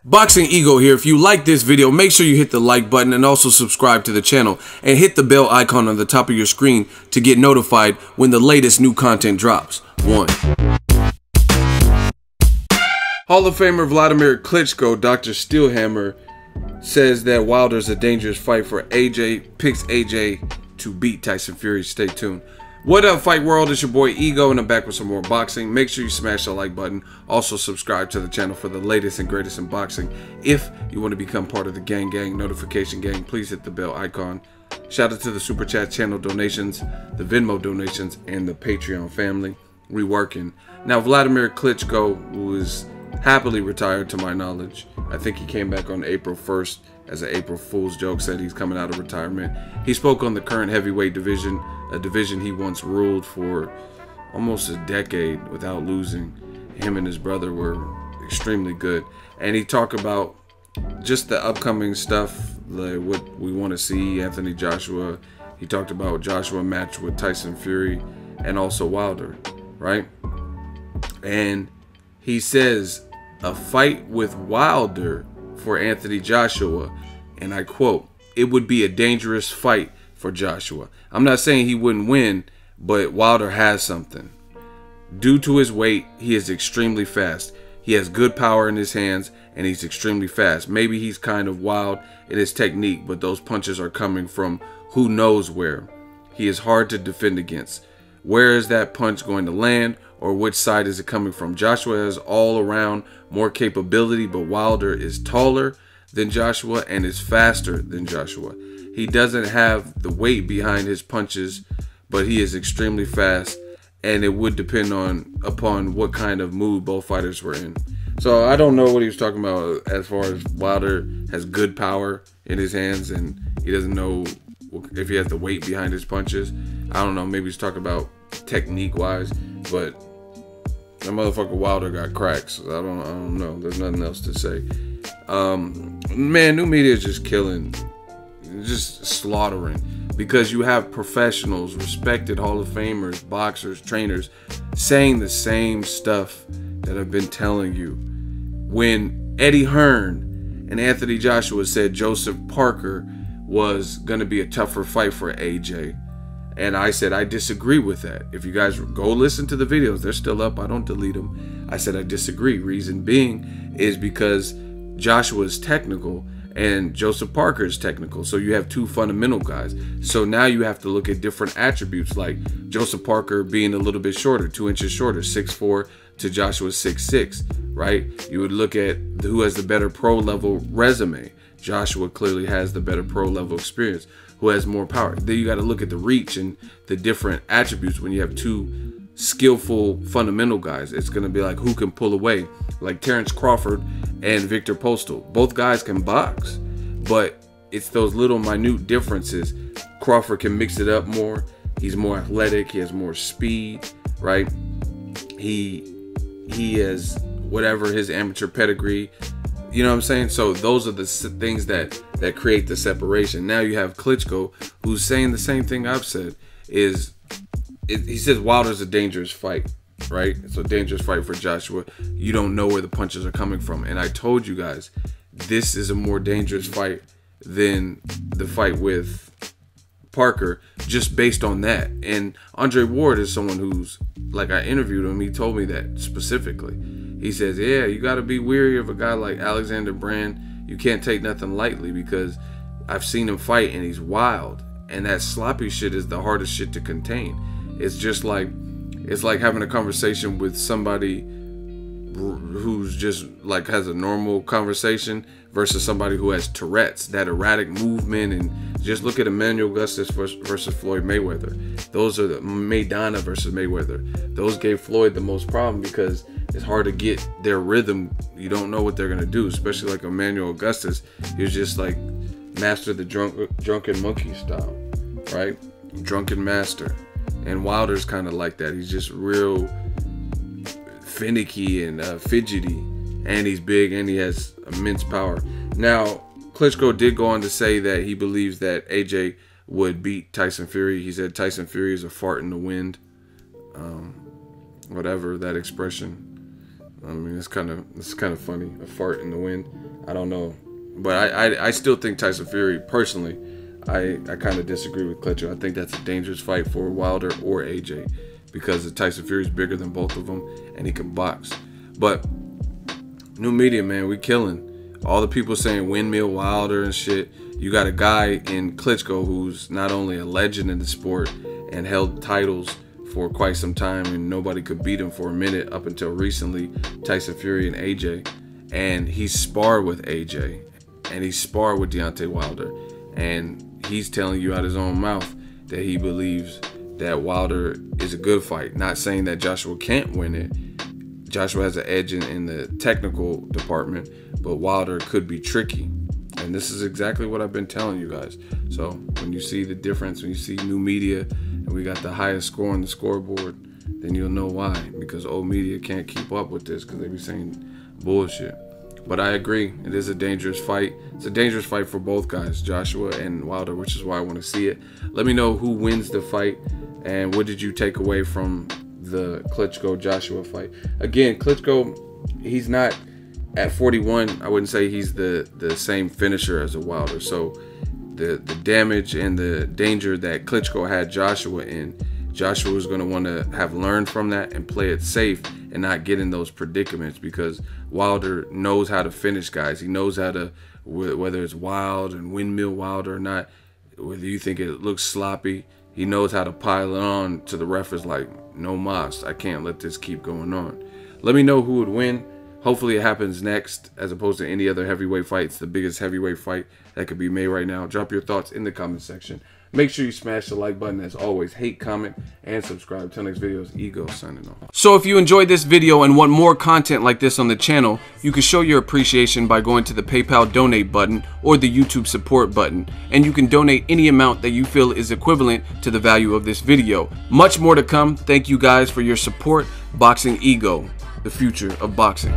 Boxing Ego here. If you like this video, make sure you hit the like button and also subscribe to the channel and hit the bell icon on the top of your screen to get notified when the latest new content drops. 1. Hall of Famer Vladimir Klitschko, Dr. Steelhammer, says that Wilder's a dangerous fight for AJ, picks AJ to beat Tyson Fury. Stay tuned. What up, Fight World? It's your boy Ego, and I'm back with some more boxing. Make sure you smash the like button. Also, subscribe to the channel for the latest and greatest in boxing. If you want to become part of the gang notification gang, please hit the bell icon. Shout out to the Super Chat channel donations, the Venmo donations, and the Patreon family. We working. Now, Vladimir Klitschko, who is happily retired to my knowledge. I think he came back on April 1st as an April Fool's joke, said he's coming out of retirement. He spoke on the current heavyweight division, a division he once ruled for almost a decade without losing. Him and his brother were extremely good. And he talked about just the upcoming stuff, like what we want to see, Anthony Joshua. He talked about Joshua match with Tyson Fury and also Wilder, right? And he says a fight with Wilder for Anthony Joshua, and I quote, "It would be a dangerous fight for Joshua." I'm not saying he wouldn't win, but Wilder has something. Due to his weight, he is extremely fast. He has good power in his hands, and he's extremely fast. Maybe he's kind of wild in his technique, but those punches are coming from who knows where. He is hard to defend against. Where is that punch going to land, or which side is it coming from? Joshua has all around more capability, but Wilder is taller than Joshua and is faster than Joshua. He doesn't have the weight behind his punches, but he is extremely fast, and it would depend upon what kind of mood both fighters were in. So I don't know what he was talking about as far as Wilder has good power in his hands and he doesn't know if he has the weight behind his punches. I don't know, maybe he's talking about technique wise, but that motherfucker Wilder got cracks. I don't know. There's nothing else to say. Man, new media is just killing, just slaughtering, because you have professionals, respected Hall of Famers, boxers, trainers, saying the same stuff that I've been telling you. When Eddie Hearn and Anthony Joshua said Joseph Parker was going to be a tougher fight for AJ, and I said I disagree with that. If you guys go listen to the videos, they're still up. I don't delete them. I said I disagree. Reason being is because Joshua is technical and Joseph Parker is technical. So you have two fundamental guys. So now you have to look at different attributes, like Joseph Parker being a little bit shorter, 2 inches shorter, 6'4" to Joshua's 6'6", right? You would look at who has the better pro level resume. Joshua clearly has the better pro level experience. Who has more power? Then you got to look at the reach and the different attributes. When you have two skillful fundamental guys, it's going to be like who can pull away, like Terrence Crawford and Victor Postal. Both guys can box, but it's those little minute differences. Crawford can mix it up more. He's more athletic. He has more speed, right? He has whatever his amateur pedigree. You know what I'm saying? So those are the things that create the separation. Now you have Klitschko, who's saying the same thing I've said. He says Wilder's a dangerous fight, right? It's a dangerous fight for Joshua. You don't know where the punches are coming from. And I told you guys, this is a more dangerous fight than the fight with Parker, just based on that. And Andre Ward is someone who's, like, I interviewed him. He told me that specifically. He says, yeah, you got to be weary of a guy like Alexander Brand. You can't take nothing lightly, because I've seen him fight and he's wild. And that sloppy shit is the hardest shit to contain. It's just like, it's like having a conversation with somebody who's just like has a normal conversation versus somebody who has Tourette's, that erratic movement. And just look at Emmanuel Augustus versus Floyd Mayweather. Those are the Maidana versus Mayweather. Those gave Floyd the most problem because it's hard to get their rhythm. You don't know what they're gonna do, especially like Emmanuel Augustus. He was just like master the drunken monkey style, right? Drunken master. And Wilder's kind of like that. He's just real finicky and fidgety, and he's big and he has immense power. Now, Klitschko did go on to say that he believes that AJ would beat Tyson Fury. He said Tyson Fury is a fart in the wind. Whatever that expression I mean, it's kind of funny. A fart in the wind. I don't know, but I still think Tyson Fury, personally, I kind of disagree with Klitschko. I think that's a dangerous fight for Wilder or AJ, because Tyson Fury is bigger than both of them and he can box. But new media, man, we killing. All the people saying windmill Wilder and shit. You got a guy in Klitschko who's not only a legend in the sport and held titles for quite some time, and nobody could beat him for a minute up until recently, Tyson Fury and AJ. And he sparred with AJ, and he sparred with Deontay Wilder, and he's telling you out his own mouth that he believes that Wilder is a good fight. Not saying that Joshua can't win it. Joshua has an edge in the technical department, but Wilder could be tricky. And this is exactly what I've been telling you guys. So when you see the difference, when you see new media and we got the highest score on the scoreboard, then you'll know why. Because old media can't keep up with this because they be saying bullshit. But I agree, it is a dangerous fight. It's a dangerous fight for both guys, Joshua and Wilder, which is why I want to see it. Let me know who wins the fight and what did you take away from the Klitschko-Joshua fight. Again, Klitschko, he's not at 41. I wouldn't say he's the same finisher as a Wilder. So the damage and the danger that Klitschko had Joshua in, Joshua was going to want to have learned from that and play it safe and not get in those predicaments, because Wilder knows how to finish guys. He knows how to, whether it's wild and windmill Wilder or not, whether you think it looks sloppy, he knows how to pile it on to the ref is like, no mas, I can't let this keep going on. Let me know who would win. Hopefully it happens next as opposed to any other heavyweight fight. It's the biggest heavyweight fight that could be made right now. Drop your thoughts in the comment section. Make sure you smash the like button as always. Hate, comment, and subscribe. Till next video, it's Ego signing off. So if you enjoyed this video and want more content like this on the channel, you can show your appreciation by going to the PayPal donate button or the YouTube support button. And you can donate any amount that you feel is equivalent to the value of this video. Much more to come. Thank you guys for your support. Boxing Ego, the future of boxing.